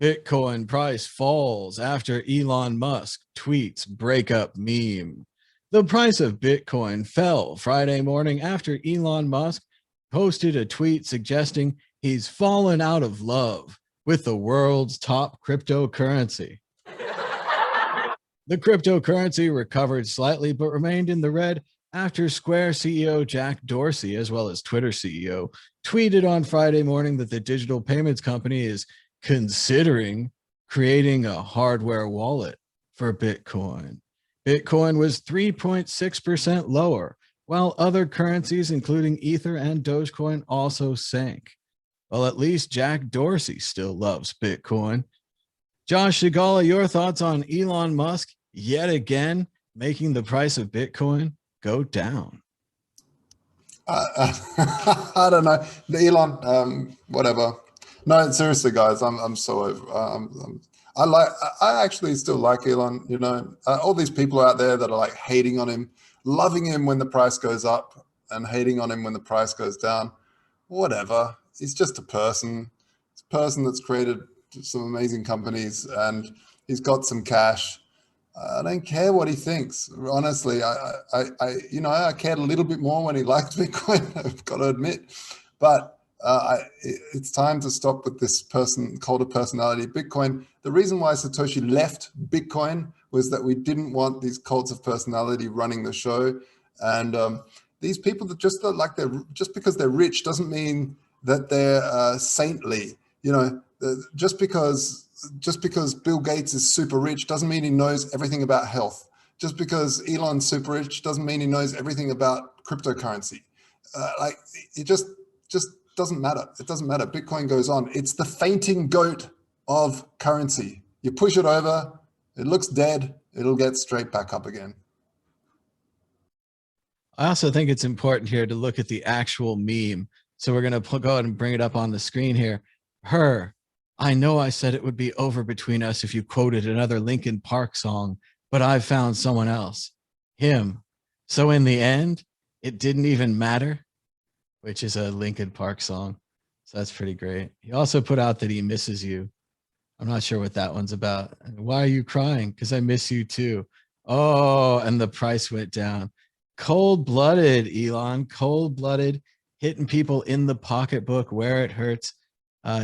Bitcoin price falls after Elon Musk tweets breakup meme. The price of Bitcoin fell Friday morning after Elon Musk posted a tweet suggesting he's fallen out of love with the world's top cryptocurrency. The cryptocurrency recovered slightly but remained in the red after Square CEO Jack Dorsey, as well as Twitter CEO, tweeted on Friday morning that the digital payments company is considering creating a hardware wallet for Bitcoin. Bitcoin was 3.6% lower, while other currencies, including Ether and Dogecoin, also sank. Well, at least Jack Dorsey still loves Bitcoin. Josh Shigala, your thoughts on Elon Musk yet again making the price of Bitcoin go down? I don't know, Elon. Whatever. No, seriously, guys, I'm so over. I actually still like Elon. You know, all these people out there that are like hating on him, loving him when the price goes up, and hating on him when the price goes down. Whatever. He's just a person. It's a person that's created some amazing companies, and he's got some cash. I don't care what he thinks. Honestly, I cared a little bit more when he liked Bitcoin. I've got to admit, but it's time to stop with this cult of personality. Bitcoin. The reason why Satoshi left Bitcoin was that we didn't want these cults of personality running the show, and these people that just because they're rich doesn't mean that they're saintly. You know, just because Bill Gates is super rich doesn't mean he knows everything about health. Just because Elon's super rich doesn't mean he knows everything about cryptocurrency. It just doesn't matter. It doesn't matter. Bitcoin goes on. It's the fainting goat of currency. You push it over, it looks dead, it'll get straight back up again. I also think it's important here to look at the actual meme. So we're going to go ahead and bring it up on the screen here. I know I said it would be over between us if you quoted another Linkin Park song, but I've found someone else. Him. So in the end, it didn't even matter, which is a Linkin Park song. So that's pretty great. He also put out that he misses you. I'm not sure what that one's about. Why are you crying? Because I miss you too. Oh, and the price went down. Cold-blooded, Elon. Cold-blooded, hitting people in the pocketbook where it hurts.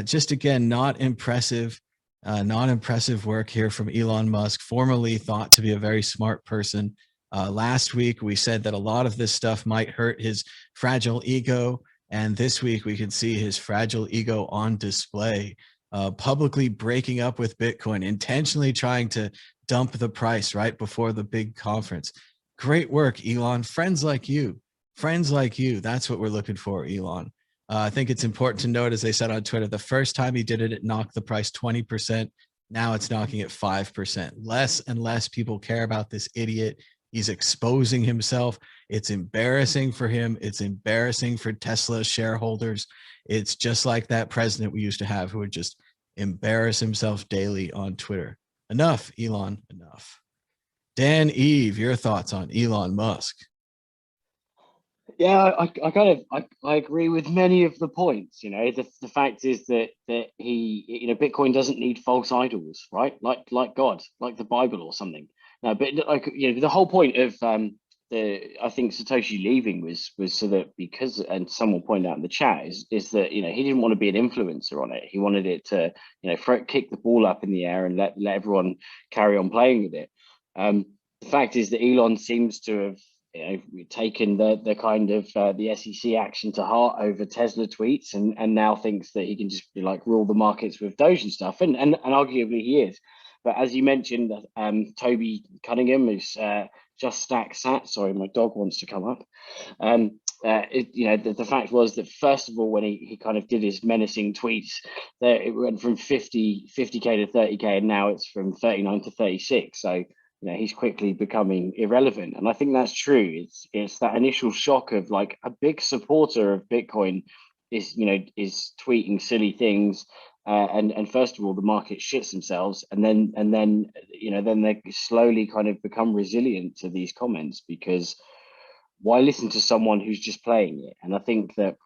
Just again, not impressive work here from Elon Musk, formerly thought to be a very smart person. Last week, we said that a lot of this stuff might hurt his fragile ego. And this week, we can see his fragile ego on display, publicly breaking up with Bitcoin, intentionally trying to dump the price right before the big conference. Great work, Elon. Friends like you. That's what we're looking for, Elon. I think it's important to note, as they said on Twitter, the first time he did it, it knocked the price 20%. Now it's knocking it 5%. Less and less people care about this idiot. He's exposing himself. It's embarrassing for him. It's embarrassing for Tesla shareholders. It's just like that president we used to have who would just embarrass himself daily on Twitter. Enough, Elon, enough. Dan Eve, your thoughts on Elon Musk? Yeah, I agree with many of the points. You know, the fact is that Bitcoin doesn't need false idols, right? Like God, like the Bible or something. No, but the whole point of I think Satoshi leaving was so that, because, and someone pointed out in the chat, is that he didn't want to be an influencer on it. He wanted it to kick the ball up in the air and let everyone carry on playing with it. The fact is that Elon seems to have taken the kind of the SEC action to heart over Tesla tweets, and now thinks that he can just rule the markets with Doge and stuff, and arguably he is. But as you mentioned, Toby Cunningham, who's just stacked sat. Sorry, my dog wants to come up. The fact was that, first of all, when he kind of did his menacing tweets, it went from 50k to 30k, and now it's from 39 to 36. So he's quickly becoming irrelevant, and I think that's true. It's that initial shock of a big supporter of Bitcoin is tweeting silly things. And first of all, the market shits themselves, and then they slowly kind of become resilient to these comments, because why listen to someone who's just playing it? And I think that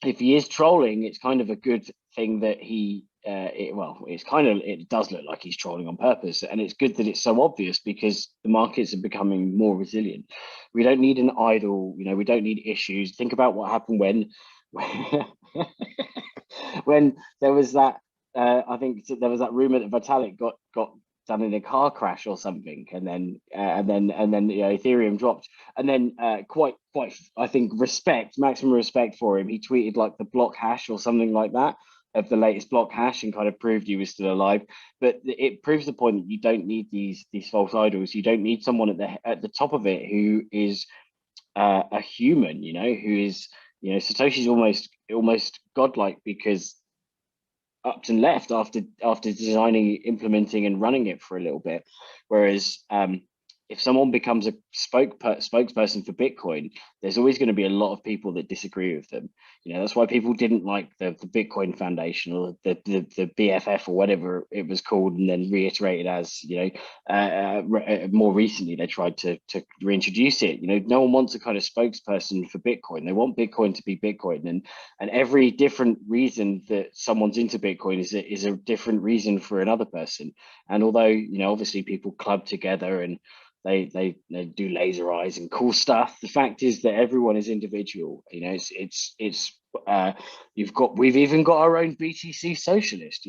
if he is trolling, it's kind of a good thing that he it does look like he's trolling on purpose, and it's good that it's so obvious because the markets are becoming more resilient. We don't need an idol, we don't need issues. Think about what happened when when there was that I think there was that rumor that Vitalik got done in a car crash or something, and then Ethereum dropped, and then quite I think maximum respect for him. He tweeted like the block hash or something like that of the latest block hash and kind of proved he was still alive. But it proves the point that you don't need these false idols. You don't need someone at the top of it who is a human, who is, Satoshi's almost godlike because up and left after designing, implementing, and running it for a little bit. Whereas if someone becomes a spokesperson for Bitcoin, there's always going to be a lot of people that disagree with them. That's why people didn't like the Bitcoin Foundation or the BFF or whatever it was called, and then reiterated as, more recently they tried to reintroduce it. No one wants a kind of spokesperson for Bitcoin. They want Bitcoin to be Bitcoin, and every different reason that someone's into Bitcoin is a different reason for another person. And although, obviously people club together and they do laser eyes and cool stuff, the fact is that everyone is individual. We've even got our own BTC socialist.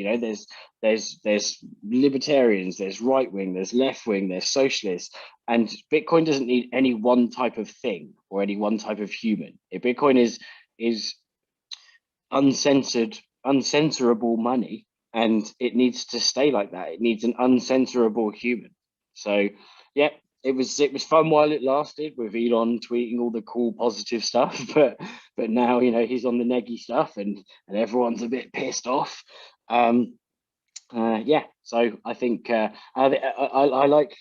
There's libertarians, there's right wing, there's left wing, there's socialists, and Bitcoin doesn't need any one type of thing or any one type of human. Bitcoin is uncensorable money, and it needs to stay like that. It needs an uncensorable human. So yeah, it was fun while it lasted, with Elon tweeting all the cool positive stuff, but now he's on the neggy stuff, and everyone's a bit pissed off. So I think I like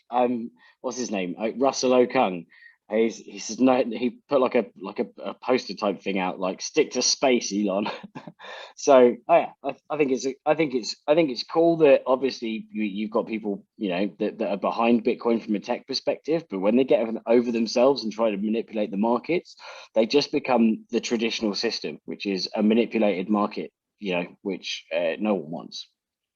what's his name, Russell Okung. He says no. He put like a poster type thing out, like stick to space, Elon. So I think it's cool that obviously you've got people that are behind Bitcoin from a tech perspective, but when they get over themselves and try to manipulate the markets, they just become the traditional system, which is a manipulated market, which no one wants.